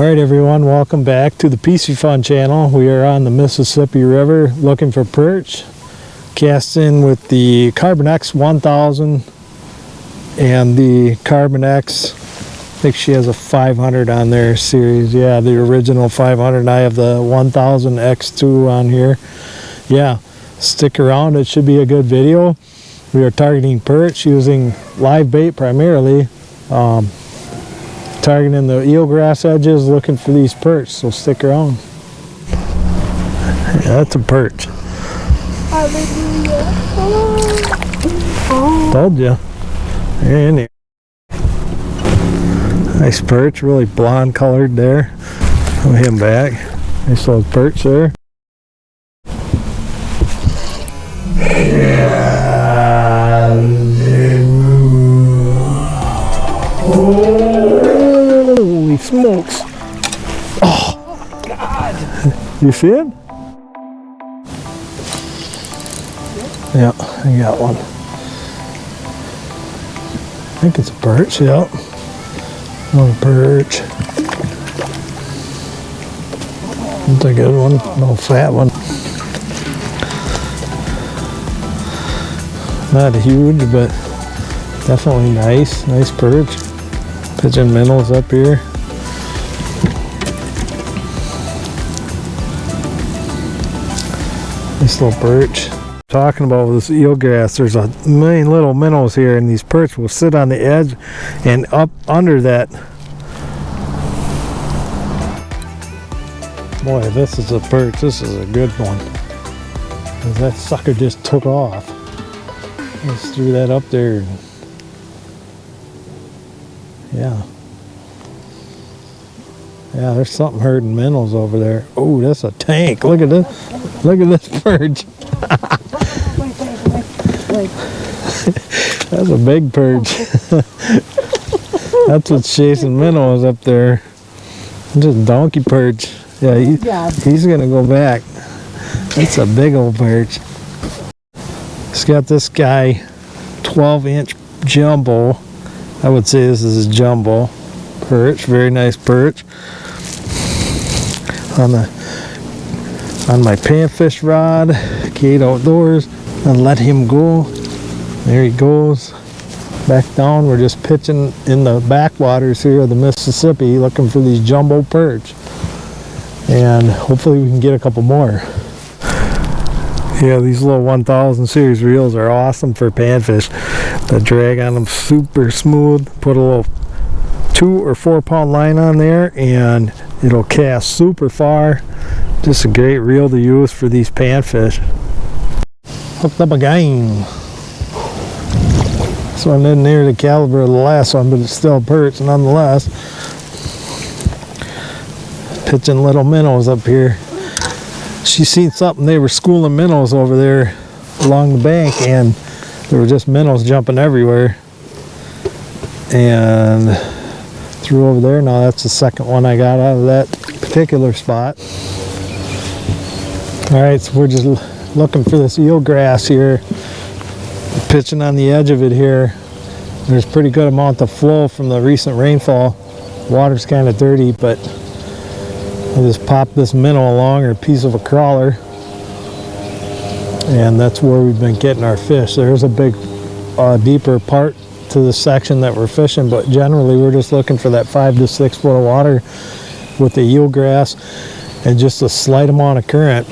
Alright everyone, welcome back to the Piscifun channel. We are on the Mississippi River looking for perch. Casting with the Carbon X 1000 and the Carbon X, I think she has a 500 on their series. Yeah, the original 500. I have the 1000 X2 on here. Yeah, stick around, it should be a good video. We are targeting perch using live bait primarily. Targeting the eelgrass edges, looking for these perch, so stick around. Yeah, that's a perch. Told you. They're in here. Nice perch, really blonde colored there. Put him back. Nice little perch there. Holy smokes! Oh God! You see it? Yeah, I got one. I think it's a perch. Yeah, another perch. That's a good one. No fat one. Not huge, but definitely nice. Nice perch. Pigeon minnows up here. Nice little perch. Talking about this eelgrass, there's a million little minnows here, and these perch will sit on the edge and up under that. Boy, this is a perch. This is a good one. That sucker just took off. Just threw that up there. Yeah. Yeah, there's something herding minnows over there. Oh, that's a tank. Look at this. Look at this perch. That's a big perch. That's what's chasing minnows up there. Just donkey perch. Yeah, he's gonna go back. That's a big old perch. It's got this guy 12-inch jumbo. I would say this is a jumbo perch. Very nice perch. On my panfish rod, Kate Outdoors. I let him go. There he goes. Back down. We're just pitching in the backwaters here of the Mississippi looking for these jumbo perch. And hopefully we can get a couple more. Yeah, these little 1000 series reels are awesome for panfish. The drag on them super smooth. Put a little 2 or 4 pound line on there and it'll cast super far. Just a great reel to use for these panfish. Hooked up again. This one isn't near the caliber of the last one, but it's still perch nonetheless. Pitching little minnows up here. She seen something, they were schooling minnows over there along the bank, and there were just minnows jumping everywhere. And threw over there. Now that's the second one I got out of that particular spot. Alright, so we're just looking for this eelgrass here. Pitching on the edge of it here. There's pretty good amount of flow from the recent rainfall. Water's kind of dirty, but I just popped this minnow along, or a piece of a crawler, and that's where we've been getting our fish. There's a big deeper part to the section that we're fishing, but generally we're just looking for that 5 to 6 foot of water with the eelgrass and just a slight amount of current,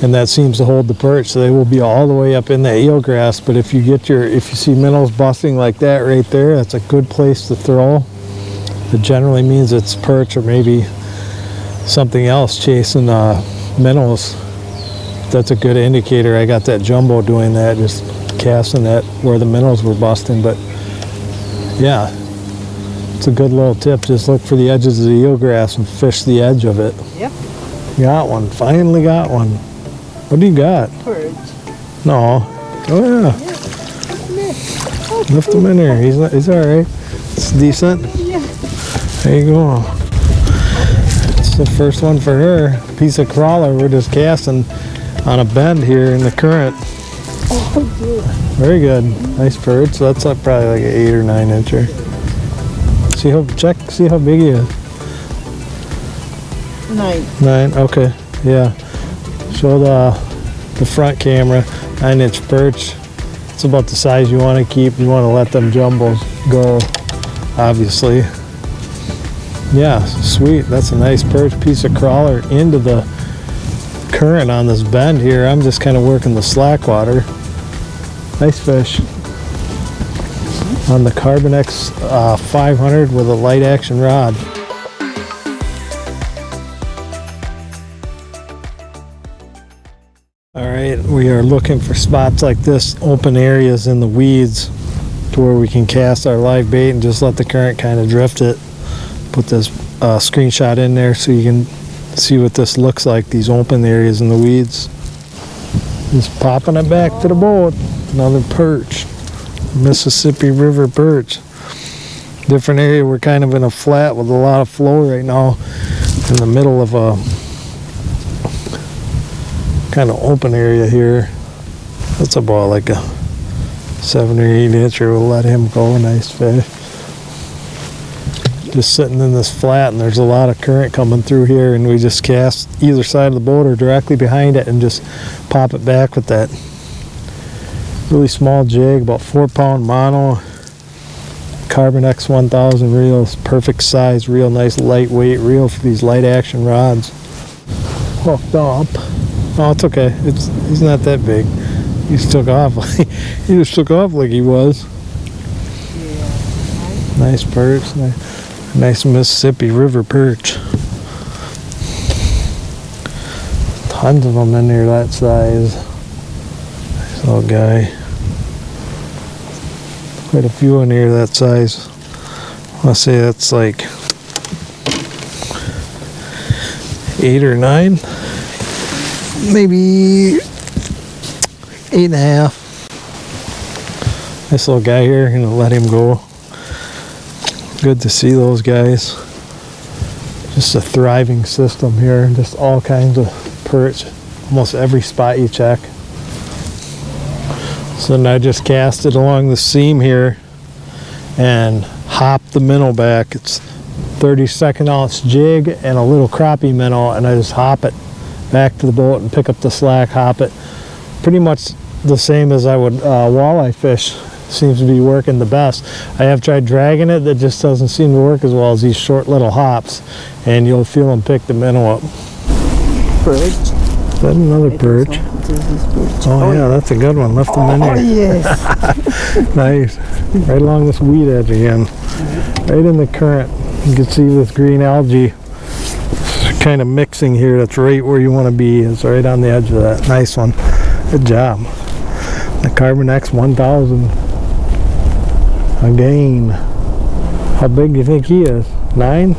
and that seems to hold the perch. So they will be all the way up in the eelgrass. But if you see minnows busting like that right there, that's a good place to throw. It generally means it's perch or maybe something else chasing minnows. That's a good indicator. I got that jumbo doing that, just casting that where the minnows were busting. But yeah, it's a good little tip. Just look for the edges of the eelgrass and fish the edge of it. Yep. Got one. Finally got one. What do you got? Perch. No. Oh yeah. Lift him in there. He's all right. It's decent. Yeah. There you go. It's the first one for her. Piece of crawler. We're just casting on a bend here in the current. Oh, good. Very good. Nice perch. So that's probably like an 8 or 9 incher. See how big he is. 9. 9, okay, yeah. Show the front camera, 9-inch perch. It's about the size you want to keep. You want to let them jumbos go, obviously. Yeah, sweet. That's a nice perch, piece of crawler into the current on this bend here. I'm just kind of working the slack water. Nice fish. On the Carbonex 500 with a light action rod. Alright, we are looking for spots like this, open areas in the weeds to where we can cast our live bait and just let the current kind of drift it. Put this screenshot in there so you can see what this looks like, these open areas in the weeds. Just popping it back to the boat. Another perch. Mississippi River perch. Different area. We're kind of in a flat with a lot of flow right now in the middle of a kind of open area here. That's about like a 7 or 8 incher. We'll let him go. Nice fish. Just sitting in this flat, and there's a lot of current coming through here, and we just cast either side of the boat or directly behind it and just pop it back with that really small jig, about 4-pound mono Carbonex 1000 reels. Perfect size, real nice lightweight reel for these light action rods. Hooked up. Oh, it's okay. He's not that big. He just took off. He just took off like he was. Yeah. Nice perch. Nice Mississippi River perch. Tons of them in there that size. Nice little guy. Quite a few in here that size. I'll say that's like 8 or 9. Maybe 8.5. Nice little guy here. I'm gonna let him go. Good to see those guys. Just a thriving system here. Just all kinds of perch. Almost every spot you check. So now I just cast it along the seam here and hop the minnow back. It's 32nd ounce jig and a little crappie minnow, and I just hop it back to the boat and pick up the slack, hop it. Pretty much the same as I would walleye fish. Seems to be working the best. I have tried dragging it, that just doesn't seem to work as well as these short little hops, and you'll feel them pick the minnow up. Perch. Is that another perch? Oh yeah, that's a good one. Left them in there. Yes. Nice. Right along this weed edge again. Right in the current. You can see this green algae kind of mixing here. That's right where you want to be. It's right on the edge of that. Nice one. Good job. The Carbonex 1000. Again. How big do you think he is? 9?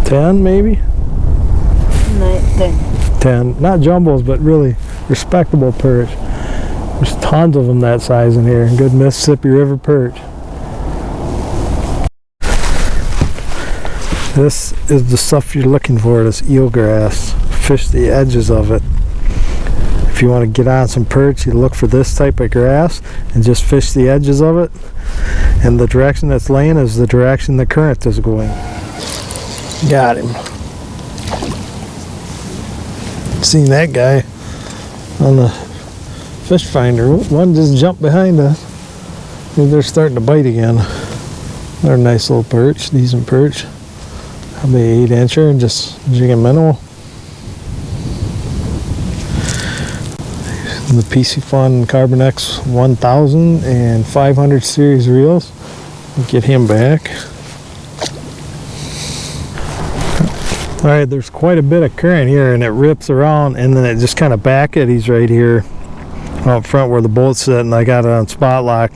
10 maybe? 9, 10. 10. Not jumbos, but really respectable perch. There's tons of them that size in here. Good Mississippi River perch. This is the stuff you're looking for, this eelgrass. Fish the edges of it. If you want to get on some perch, you look for this type of grass and just fish the edges of it. And the direction that's laying is the direction the current is going. Got him. Seen that guy on the fish finder. One just jumped behind us. Maybe they're starting to bite again. They're a nice little perch, decent perch. Probably 8-incher and just jigging minnow. The Piscifun Carbonex 1000 and 500 series reels. Get him back. Alright, there's quite a bit of current here, and it rips around, and then it just kind of back eddies right here out front where the boat's sitting. I got it on spot lock,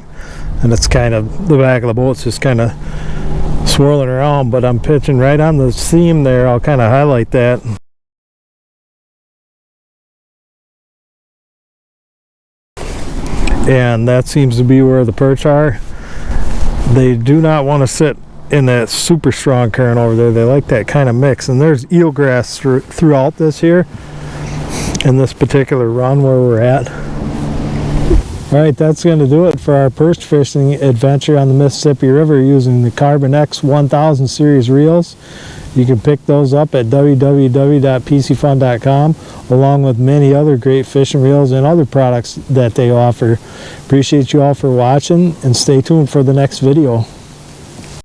and it's kind of, the back of the boat's just kind of swirling around, but I'm pitching right on the seam there. I'll kind of highlight that. And that seems to be where the perch are. They do not want to sit in that super strong current over there. They like that kind of mix, and there's eelgrass throughout this here in this particular run where we're at. Alright, that's going to do it for our perch fishing adventure on the Mississippi River using the Carbonex 1000 series reels You can pick those up at www.piscifun.com, along with many other great fishing reels and other products that they offer. Appreciate you all for watching, and stay tuned for the next video.